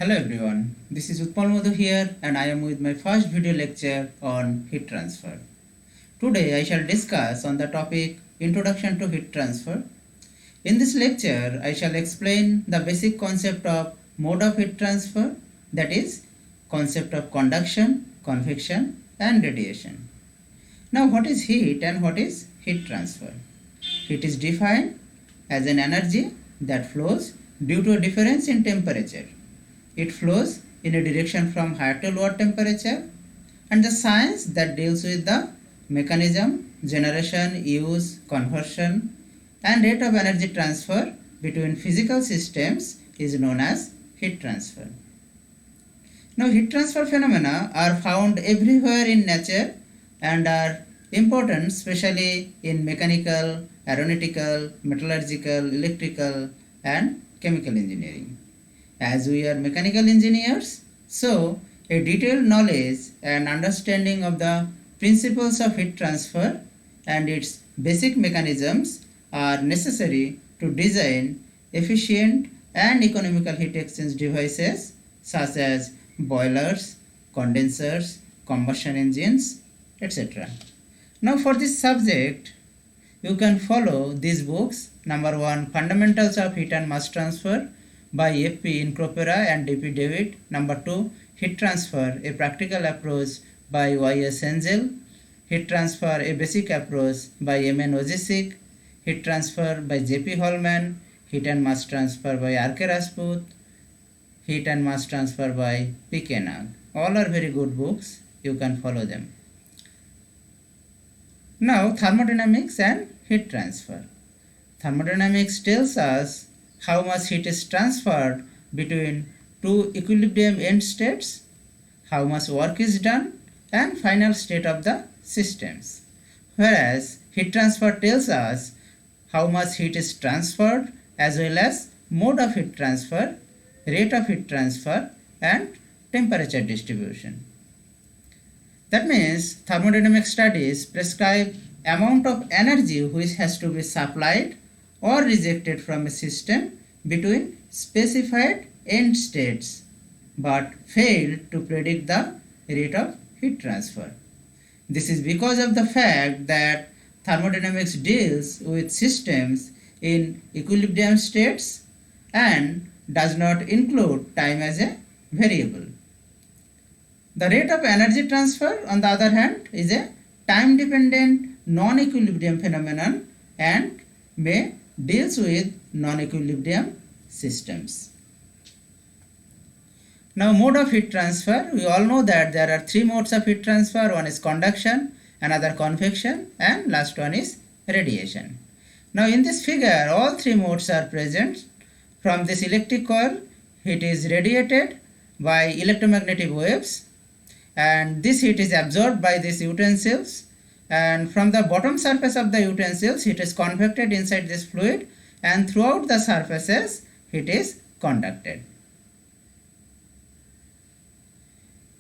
Hello everyone, this is Utpal Madhu here and I am with my first video lecture on heat transfer. Today I shall discuss on the topic Introduction to Heat Transfer. In this lecture I shall explain the basic concept of mode of heat transfer, that is concept of conduction, convection and radiation. Now what is heat and what is heat transfer? Heat is defined as an energy that flows due to a difference in temperature. It flows in a direction from higher to lower temperature, and the science that deals with the mechanism, generation, use, conversion and rate of energy transfer between physical systems is known as heat transfer. Now heat transfer phenomena are found everywhere in nature and are important especially in mechanical, aeronautical, metallurgical, electrical and chemical engineering. As we are mechanical engineers, so a detailed knowledge and understanding of the principles of heat transfer and its basic mechanisms are necessary to design efficient and economical heat exchange devices such as boilers, condensers, combustion engines, etc. Now for this subject, you can follow these books. Number 1, Fundamentals of Heat and Mass Transfer by F.P. Incropera and D.P. Dewitt. Number 2, Heat Transfer, a Practical Approach by Y.S. Angel. Heat Transfer, a Basic Approach by M.N. Ojicic. Heat Transfer by J.P. Holman. Heat and Mass Transfer by R.K. Rajput. Heat and Mass Transfer by P. K. Nag. All are very good books. You can follow them. Now, thermodynamics and heat transfer. Thermodynamics tells us how much heat is transferred between two equilibrium end states, how much work is done, and final state of the systems. Whereas heat transfer tells us how much heat is transferred as well as mode of heat transfer, rate of heat transfer, and temperature distribution. That means thermodynamic studies prescribe amount of energy which has to be supplied or rejected from a system between specified end states, but fail to predict the rate of heat transfer. This is because of the fact that thermodynamics deals with systems in equilibrium states and does not include time as a variable. The rate of energy transfer, on the other hand, is a time-dependent non-equilibrium phenomenon and may deals with non-equilibrium systems. Now, mode of heat transfer. We all know that there are three modes of heat transfer. One is conduction, another convection, and last one is radiation. Now, in this figure, all three modes are present. From this electric coil, heat is radiated by electromagnetic waves, and this heat is absorbed by these utensils, and from the bottom surface of the utensils heat is convected inside this fluid, and throughout the surfaces heat is conducted.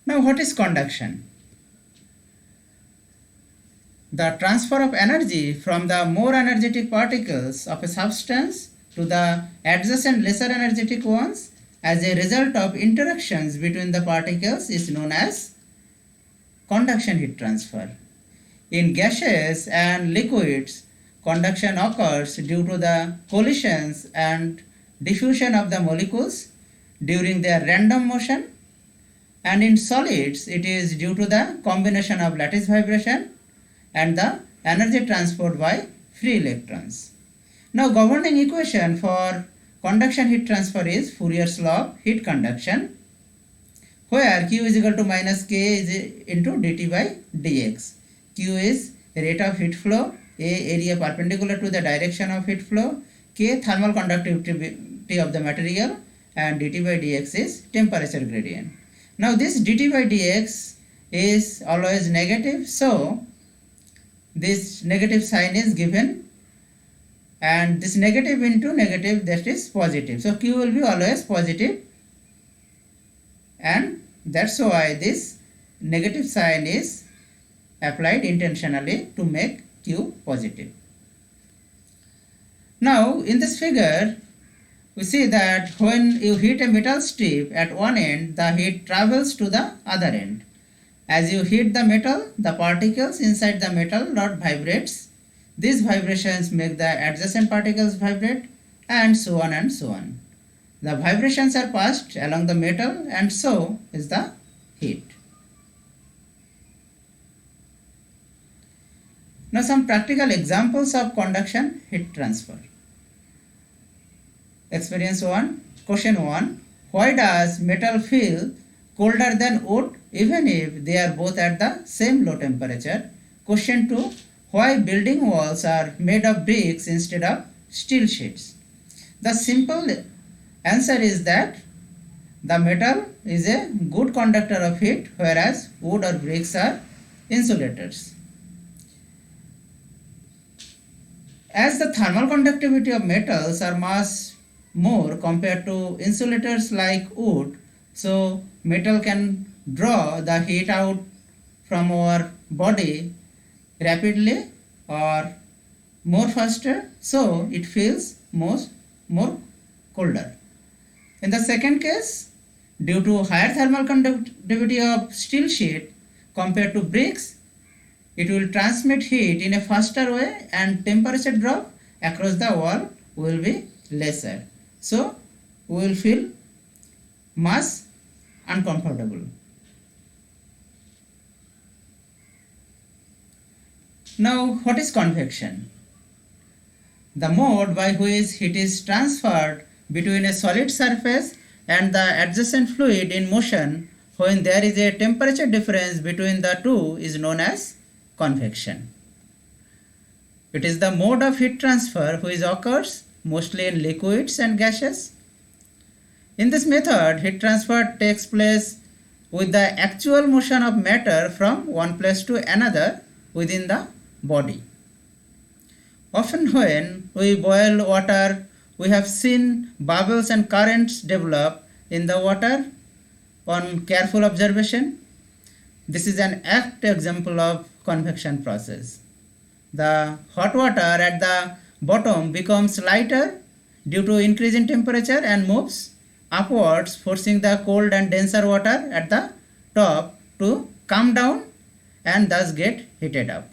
Now what is conduction? The transfer of energy from the more energetic particles of a substance to the adjacent lesser energetic ones as a result of interactions between the particles is known as conduction heat transfer. In gases and liquids, conduction occurs due to the collisions and diffusion of the molecules during their random motion, and in solids it is due to the combination of lattice vibration and the energy transport by free electrons. Now, governing equation for conduction heat transfer is Fourier's law of heat conduction, where Q is equal to minus K is into dt by dx. Q is rate of heat flow, A area perpendicular to the direction of heat flow, K thermal conductivity of the material, and dt by dx is temperature gradient. Now this dt by dx is always negative, so this negative sign is given, and this negative into negative, that is positive. So Q will be always positive, and that's why this negative sign is applied intentionally to make Q positive. Now in this figure we see that when you heat a metal strip at one end, the heat travels to the other end. As you heat the metal, the particles inside the metal rod vibrates. These vibrations make the adjacent particles vibrate, and so on and so on. The vibrations are passed along the metal, and so is the heat. Now some practical examples of conduction heat transfer. Experience 1. Question 1. Why does metal feel colder than wood even if they are both at the same low temperature? Question 2. Why building walls are made of bricks instead of steel sheets? The simple answer is that the metal is a good conductor of heat, whereas wood or bricks are insulators. As the thermal conductivity of metals are much more compared to insulators like wood, so metal can draw the heat out from our body rapidly or more faster, so it feels more colder. In the second case, due to higher thermal conductivity of steel sheet compared to bricks, it will transmit heat in a faster way and temperature drop across the wall will be lesser. So we will feel much uncomfortable. Now what is convection? The mode by which heat is transferred between a solid surface and the adjacent fluid in motion when there is a temperature difference between the two is known as convection. It is the mode of heat transfer which occurs mostly in liquids and gases. In this method, heat transfer takes place with the actual motion of matter from one place to another within the body. Often when we boil water, we have seen bubbles and currents develop in the water on careful observation. This is an apt example of convection process. The hot water at the bottom becomes lighter due to increase in temperature and moves upwards, forcing the cold and denser water at the top to come down and thus get heated up.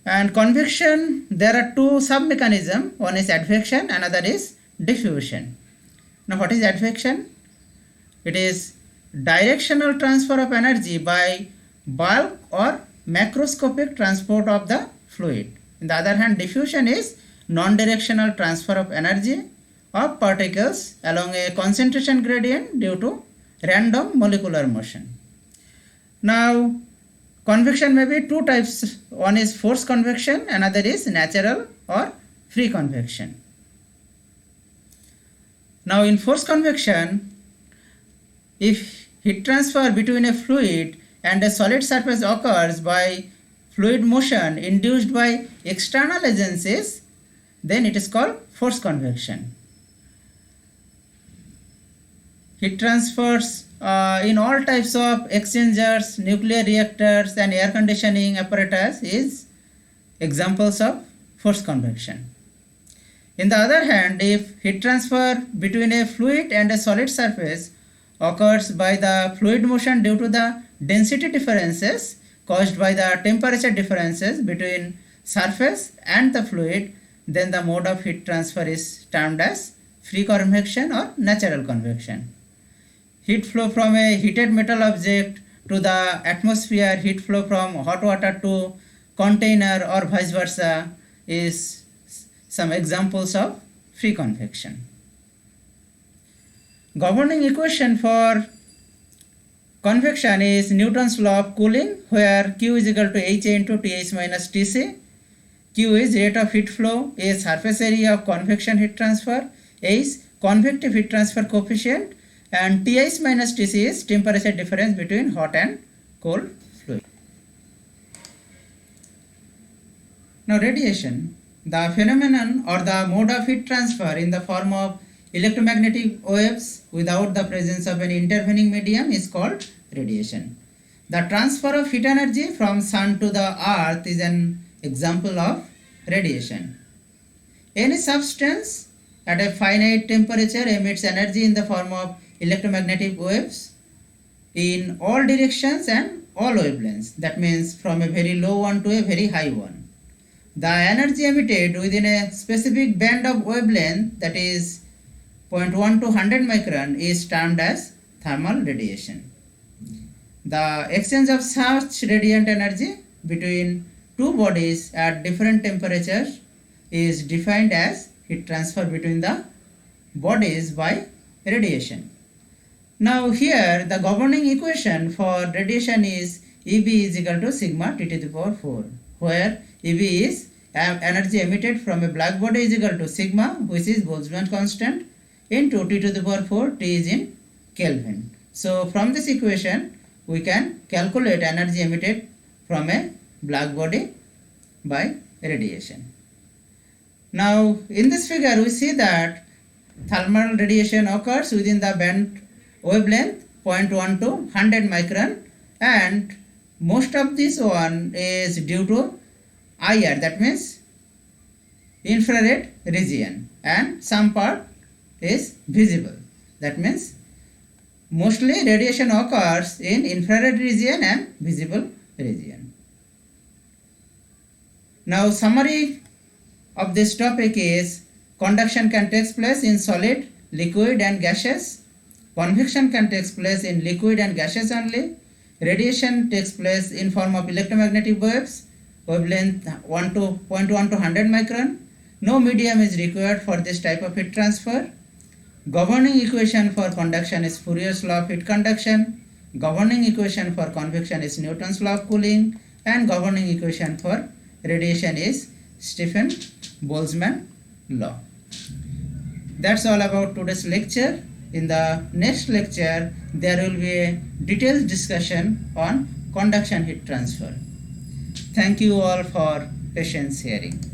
And convection, there are two sub-mechanisms. One is advection, another is diffusion. Now what is advection? It is directional transfer of energy by bulk or macroscopic transport of the fluid. On the other hand, diffusion is non-directional transfer of energy of particles along a concentration gradient due to random molecular motion. Now, convection may be two types. One is forced convection, another is natural or free convection. Now, in forced convection, if heat transfer between a fluid and a solid surface occurs by fluid motion induced by external agencies, then it is called forced convection. Heat transfers in all types of exchangers, nuclear reactors and air conditioning apparatus is examples of forced convection. In the other hand, if heat transfer between a fluid and a solid surface occurs by the fluid motion due to the density differences caused by the temperature differences between surface and the fluid, then the mode of heat transfer is termed as free convection or natural convection. Heat flow from a heated metal object to the atmosphere, heat flow from hot water to container or vice versa is some examples of free convection. Governing equation for convection is Newton's law of cooling, where Q is equal to HA into Th minus Tc. Q is rate of heat flow, A surface area of convection heat transfer, A is convective heat transfer coefficient, and Th minus Tc is temperature difference between hot and cold fluid. Now radiation, the phenomenon or the mode of heat transfer in the form of electromagnetic waves without the presence of an intervening medium is called radiation. The transfer of heat energy from sun to the earth is an example of radiation. Any substance at a finite temperature emits energy in the form of electromagnetic waves in all directions and all wavelengths. That means from a very low one to a very high one. The energy emitted within a specific band of wavelength, that is 0.1 to 100 micron, is termed as thermal radiation. The exchange of such radiant energy between two bodies at different temperatures is defined as heat transfer between the bodies by radiation. Now here the governing equation for radiation is EB is equal to sigma T to the power 4, where EB is energy emitted from a black body is equal to sigma, which is Boltzmann constant, into T to the power 4, T is in Kelvin. So from this equation we can calculate energy emitted from a black body by radiation. Now in this figure we see that thermal radiation occurs within the band wavelength 0.1 to 100 micron, and most of this one is due to IR, that means infrared region, and some part is visible, that means mostly radiation occurs in infrared region and visible region. Now summary of this topic is conduction can take place in solid, liquid and gaseous. Convection can take place in liquid and gaseous only. Radiation takes place in form of electromagnetic waves, wavelength 0.1 to 100 micron. No medium is required for this type of heat transfer. Governing equation for conduction is Fourier's law of heat conduction. Governing equation for convection is Newton's law of cooling, and governing equation for radiation is Stephen Boltzmann law. That's all about today's lecture. In the next lecture, there will be a detailed discussion on conduction heat transfer. Thank you all for patience hearing.